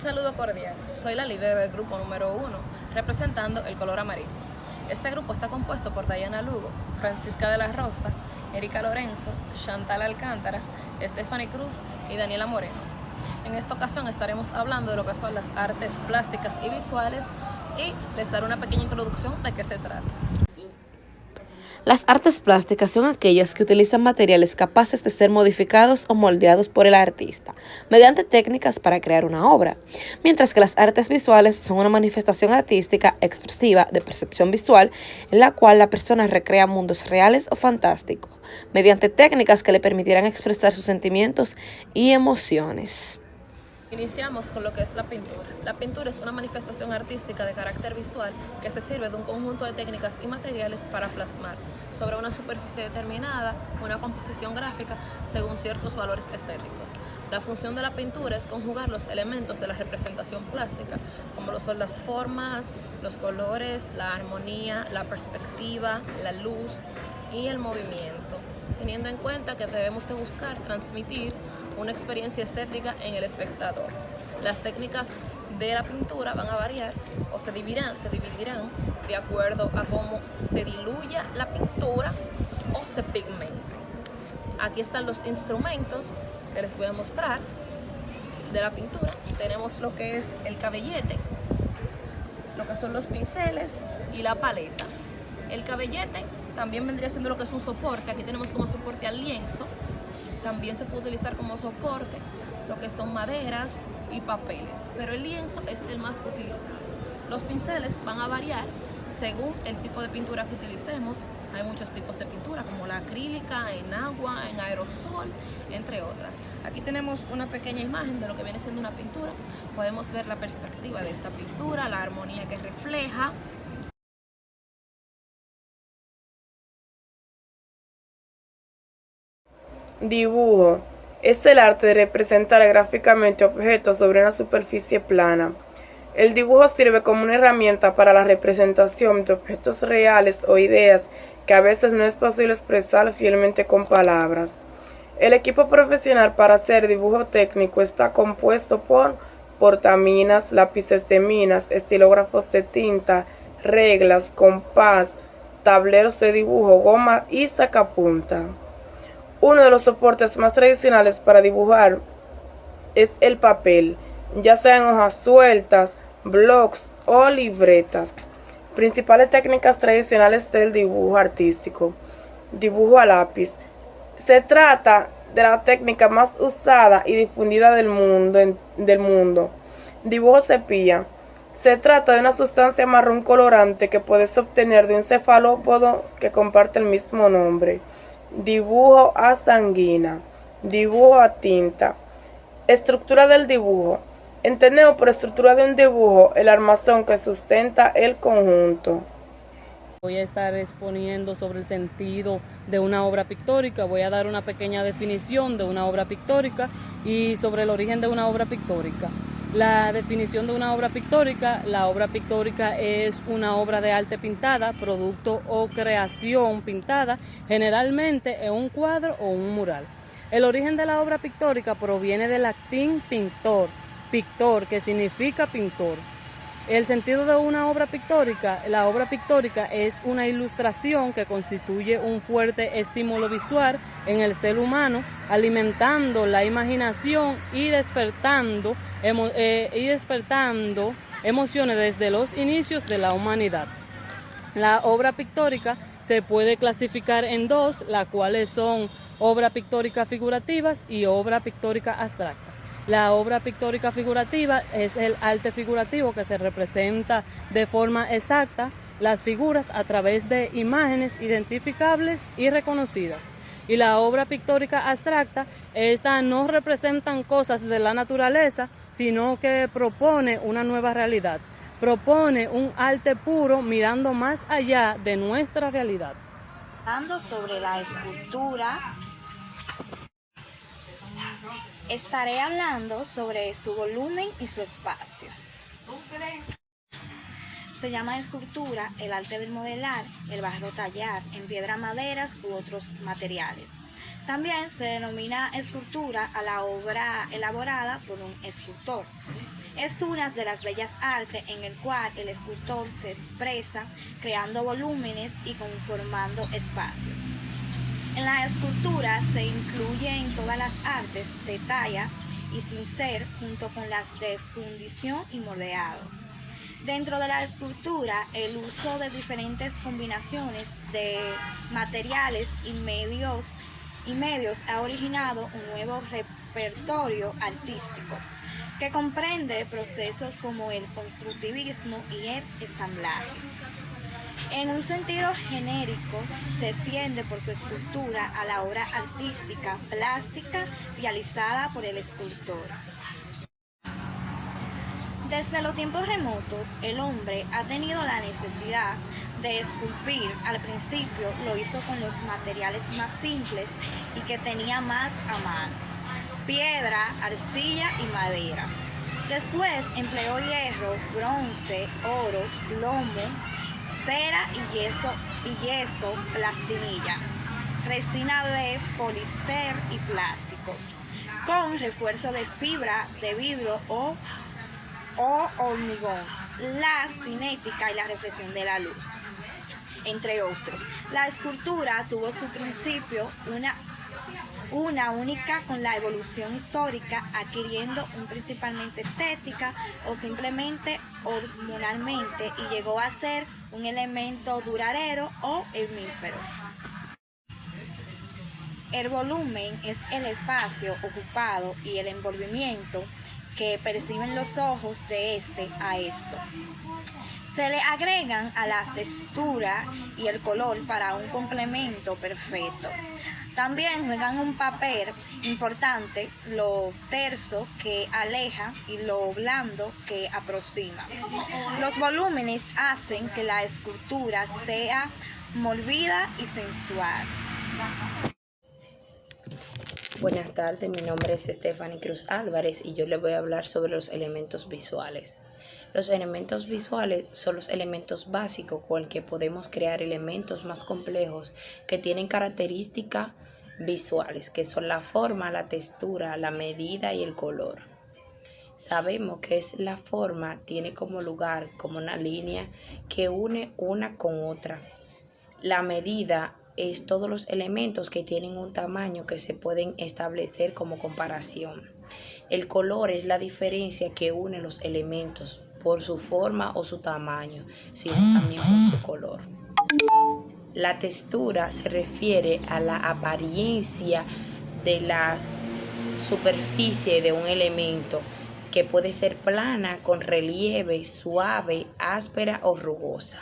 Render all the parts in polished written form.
Un saludo cordial, soy la líder del grupo número 1, representando el color amarillo. Este grupo está compuesto por Dayana Lugo, Francisca de la Rosa, Erika Lorenzo, Chantal Alcántara, Stephanie Cruz y Daniela Moreno. En esta ocasión estaremos hablando de lo que son las artes plásticas y visuales y les daré una pequeña introducción de qué se trata. Las artes plásticas son aquellas que utilizan materiales capaces de ser modificados o moldeados por el artista, mediante técnicas para crear una obra, mientras que las artes visuales son una manifestación artística expresiva de percepción visual en la cual la persona recrea mundos reales o fantásticos, mediante técnicas que le permitirán expresar sus sentimientos y emociones. Iniciamos con lo que es la pintura. La pintura es una manifestación artística de carácter visual que se sirve de un conjunto de técnicas y materiales para plasmar sobre una superficie determinada una composición gráfica según ciertos valores estéticos. La función de la pintura es conjugar los elementos de la representación plástica, como lo son las formas, los colores, la armonía, la perspectiva, la luz y el movimiento, teniendo en cuenta que debemos de buscar transmitir una experiencia estética en el espectador. Las técnicas de la pintura van a variar o se dividirán de acuerdo a cómo se diluya la pintura o se pigmente. Aquí están los instrumentos que les voy a mostrar de la pintura. Tenemos lo que es el cabellete, lo que son los pinceles y la paleta. El cabellete también vendría siendo lo que es un soporte. Aquí tenemos como soporte al lienzo. También se puede utilizar como soporte lo que son maderas y papeles, pero el lienzo es el más utilizado. Los pinceles van a variar según el tipo de pintura que utilicemos. Hay muchos tipos de pintura, como la acrílica, en agua, en aerosol, entre otras. Aquí tenemos una pequeña imagen de lo que viene siendo una pintura. Podemos ver la perspectiva de esta pintura, la armonía que refleja. Dibujo. Es el arte de representar gráficamente objetos sobre una superficie plana. El dibujo sirve como una herramienta para la representación de objetos reales o ideas que a veces no es posible expresar fielmente con palabras. El equipo profesional para hacer dibujo técnico está compuesto por portaminas, lápices de minas, estilógrafos de tinta, reglas, compás, tableros de dibujo, goma y sacapunta. Uno de los soportes más tradicionales para dibujar es el papel, ya sean hojas sueltas, blocs o libretas. Principales técnicas tradicionales del dibujo artístico. Dibujo a lápiz. Se trata de la técnica más usada y difundida del mundo. Dibujo cepilla. Se trata de una sustancia marrón colorante que puedes obtener de un cefalópodo que comparte el mismo nombre. Dibujo a sanguina. Dibujo a tinta. Estructura del dibujo. Entendemos por estructura de un dibujo el armazón que sustenta el conjunto. Voy a estar exponiendo sobre el sentido de una obra pictórica, voy a dar una pequeña definición de una obra pictórica y sobre el origen de una obra pictórica. La definición de una obra pictórica: la obra pictórica es una obra de arte pintada, producto o creación pintada, generalmente en un cuadro o un mural. El origen de la obra pictórica proviene del latín pictor, que significa pintor. El sentido de una obra pictórica: la obra pictórica es una ilustración que constituye un fuerte estímulo visual en el ser humano, alimentando la imaginación y despertando emociones desde los inicios de la humanidad. La obra pictórica se puede clasificar en dos, las cuales son obra pictórica figurativas y obra pictórica abstracta. La obra pictórica figurativa es el arte figurativo que se representa de forma exacta las figuras a través de imágenes identificables y reconocidas. Y la obra pictórica abstracta, esta no representan cosas de la naturaleza, sino que propone una nueva realidad. Propone un arte puro mirando más allá de nuestra realidad. Hablando sobre la escultura, estaré hablando sobre su volumen y su espacio. Se llama escultura el arte del modelar, el barro tallar en piedra, maderas u otros materiales. También se denomina escultura a la obra elaborada por un escultor. Es una de las bellas artes en el cual el escultor se expresa creando volúmenes y conformando espacios. En la escultura se incluyen todas las artes de talla y cincel junto con las de fundición y moldeado. Dentro de la escultura, el uso de diferentes combinaciones de materiales y medios ha originado un nuevo repertorio artístico que comprende procesos como el constructivismo y el ensamblaje. En un sentido genérico, se extiende por su estructura a la obra artística plástica realizada por el escultor. Desde los tiempos remotos, el hombre ha tenido la necesidad de esculpir. Al principio lo hizo con los materiales más simples y que tenía más a mano: piedra, arcilla y madera. Después empleó hierro, bronce, oro, plomo, cera y yeso, plastinilla, resina de poliéster y plásticos, con refuerzo de fibra de vidrio o hormigón, la cinética y la reflexión de la luz, entre otros. La escultura tuvo su principio una única con la evolución histórica, adquiriendo un principalmente estética o simplemente hormonalmente, y llegó a ser un elemento duradero o hemífero. El volumen es el espacio ocupado y el envolvimiento que perciben los ojos de este a esto. Se le agregan a la textura y el color para un complemento perfecto. También juegan un papel importante lo terso que aleja y lo blando que aproxima. Los volúmenes hacen que la escultura sea movida y sensual. Buenas tardes, mi nombre es Stephanie Cruz Álvarez y yo les voy a hablar sobre los elementos visuales. Los elementos visuales son los elementos básicos con los que podemos crear elementos más complejos que tienen características visuales, que son la forma, la textura, la medida y el color. Sabemos que la forma tiene como lugar, como una línea que une una con otra. La medida es todos los elementos que tienen un tamaño que se pueden establecer como comparación. El color es la diferencia que une los elementos por su forma o su tamaño, sino también por su color. La textura se refiere a la apariencia de la superficie de un elemento, que puede ser plana, con relieve, suave, áspera o rugosa.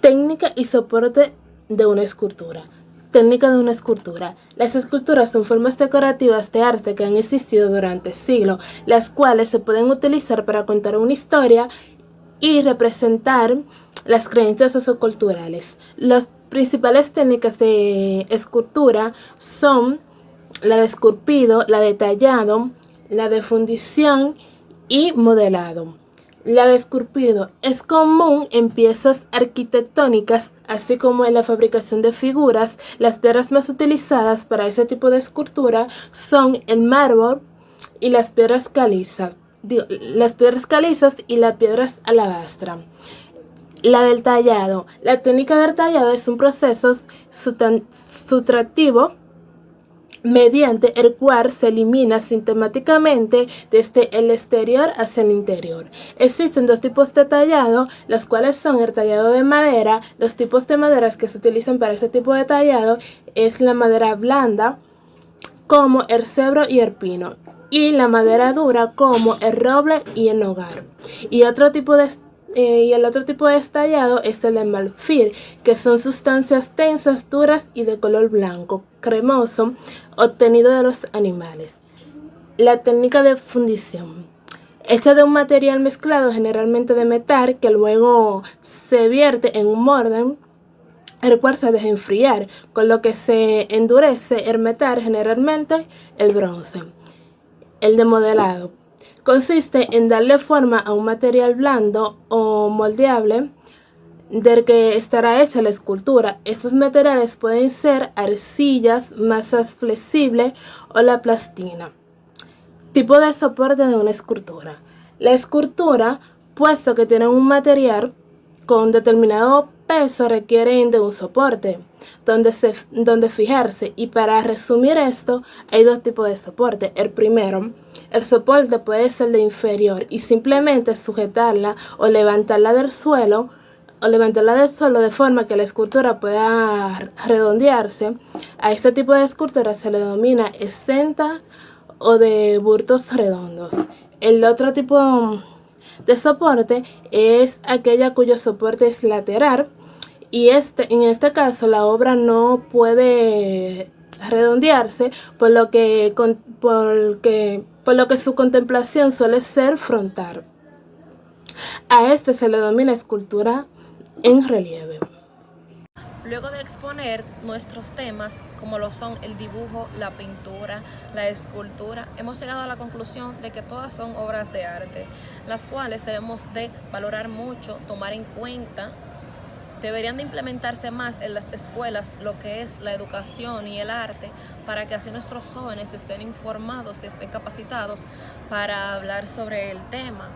Técnica y soporte de una escultura. Técnica de una escultura. Las esculturas son formas decorativas de arte que han existido durante siglos, las cuales se pueden utilizar para contar una historia y representar las creencias socioculturales. Las principales técnicas de escultura son la de esculpido, la de tallado, la de fundición y modelado. La de esculpido es común en piezas arquitectónicas, así como en la fabricación de figuras. Las piedras más utilizadas para ese tipo de escultura son el mármol y las piedras calizas. Las piedras calizas y las piedras alabastra. La del tallado. La técnica del tallado es un proceso sutractivo mediante el cual se elimina sistemáticamente desde el exterior hacia el interior. Existen dos tipos de tallado, los cuales son el tallado de madera. Los tipos de maderas que se utilizan para ese tipo de tallado es la madera blanda, como el cedro y el pino, y la madera dura, como el roble y el nogal. Y el otro tipo de tallado es el de marfil, que son sustancias tensas, duras y de color blanco, cremoso, obtenido de los animales. La técnica de fundición. Hecha de un material mezclado, generalmente de metal, que luego se vierte en un molde, el cual se deja enfriar, con lo que se endurece el metal, generalmente el bronce. El de modelado. Consiste en darle forma a un material blando o moldeable del que estará hecha la escultura. Estos materiales pueden ser arcillas, masas flexibles o la plastina. Tipo de soporte de una escultura. La escultura, puesto que tiene un material con determinado peso, requieren de un soporte donde fijarse. Y para resumir esto, hay dos tipos de soporte. El primero, el soporte puede ser de inferior y simplemente sujetarla o levantarla del suelo de forma que la escultura pueda redondearse. A este tipo de escultura se le denomina exenta o de bultos redondos. El otro tipo de soporte es aquella cuyo soporte es lateral y en este caso la obra no puede redondearse, por lo que su contemplación suele ser frontal. A este se le denomina escultura en relieve. Luego de exponer nuestros temas, como lo son el dibujo, la pintura, la escultura, hemos llegado a la conclusión de que todas son obras de arte, las cuales debemos de valorar mucho, tomar en cuenta. Deberían de implementarse más en las escuelas lo que es la educación y el arte, para que así nuestros jóvenes estén informados y estén capacitados para hablar sobre el tema.